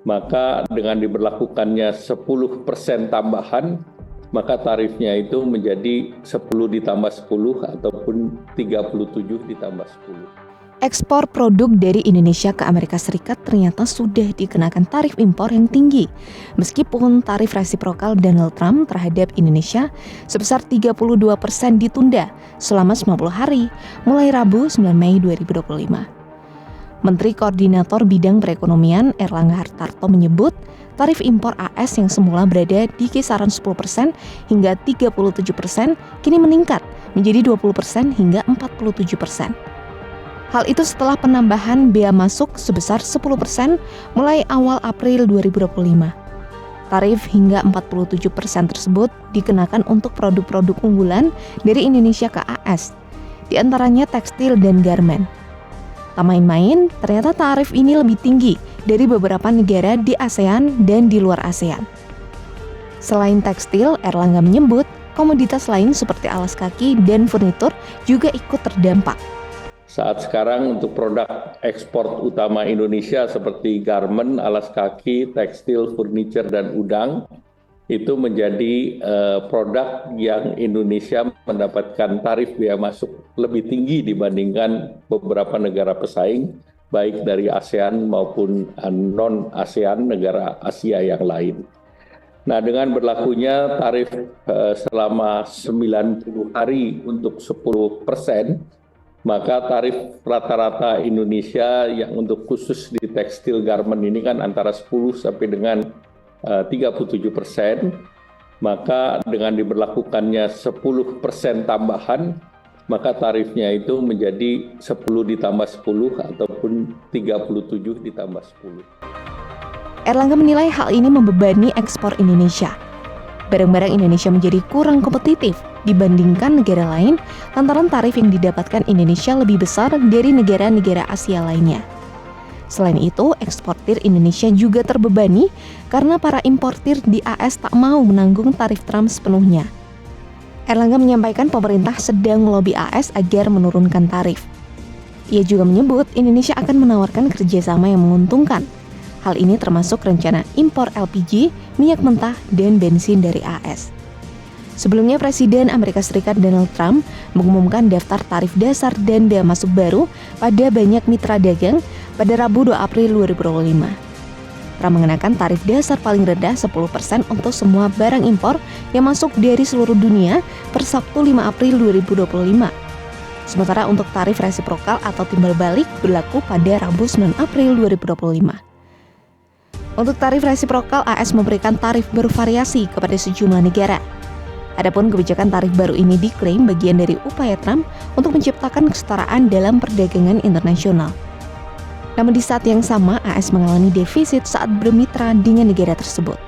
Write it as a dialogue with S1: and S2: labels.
S1: maka dengan diberlakukannya 10% tambahan, maka tarifnya itu menjadi 10 ditambah 10 ataupun 37 ditambah 10.
S2: Ekspor produk dari Indonesia ke Amerika Serikat ternyata sudah dikenakan tarif impor yang tinggi, meskipun tarif resiprokal Donald Trump terhadap Indonesia sebesar 32% ditunda selama 90 hari, mulai Rabu 9 Mei 2025. Menteri Koordinator Bidang Perekonomian Erlangga Hartarto menyebut tarif impor AS yang semula berada di kisaran 10% hingga 37% kini meningkat menjadi 20% hingga 47%. Hal itu setelah penambahan bea masuk sebesar 10% mulai awal April 2025. Tarif hingga 47% tersebut dikenakan untuk produk-produk unggulan dari Indonesia ke AS, di antaranya tekstil dan garmen. Tak main-main, ternyata tarif ini lebih tinggi dari beberapa negara di ASEAN dan di luar ASEAN. Selain tekstil, Erlangga menyebut komoditas lain seperti alas kaki dan furnitur juga ikut terdampak.
S1: Saat sekarang untuk produk ekspor utama Indonesia seperti garmen, alas kaki, tekstil, furniture, dan udang, itu menjadi produk yang Indonesia mendapatkan tarif bea masuk lebih tinggi dibandingkan beberapa negara pesaing, baik dari ASEAN maupun non-ASEAN, negara Asia yang lain. Nah, dengan berlakunya tarif selama 90 hari untuk 10%, maka tarif rata-rata Indonesia yang untuk khusus di tekstil garmen ini kan antara 10 sampai dengan 37%, maka dengan diberlakukannya 10% tambahan, maka tarifnya itu menjadi 10 ditambah 10 ataupun 37 ditambah 10.
S2: Erlangga menilai hal ini membebani ekspor Indonesia. Barang-barang Indonesia menjadi kurang kompetitif dibandingkan negara lain lantaran tarif yang didapatkan Indonesia lebih besar dari negara-negara Asia lainnya. Selain itu, eksportir Indonesia juga terbebani karena para importir di AS tak mau menanggung tarif Trump sepenuhnya. Erlangga menyampaikan pemerintah sedang melobi AS agar menurunkan tarif. Ia juga menyebut Indonesia akan menawarkan kerjasama yang menguntungkan. Hal ini termasuk rencana impor LPG, minyak mentah, dan bensin dari AS. Sebelumnya, Presiden Amerika Serikat Donald Trump mengumumkan daftar tarif dasar dan bea masuk baru pada banyak mitra dagang pada Rabu 2 April 2025. Trump mengenakan tarif dasar paling rendah 10% untuk semua barang impor yang masuk dari seluruh dunia per Sabtu 5 April 2025. Sementara untuk tarif resiprokal atau timbal balik berlaku pada Rabu 9 April 2025. Untuk tarif resiprokal, AS memberikan tarif bervariasi kepada sejumlah negara. Adapun kebijakan tarif baru ini diklaim bagian dari upaya Trump untuk menciptakan kesetaraan dalam perdagangan internasional. Namun di saat yang sama, AS mengalami defisit saat bermitra dengan negara tersebut.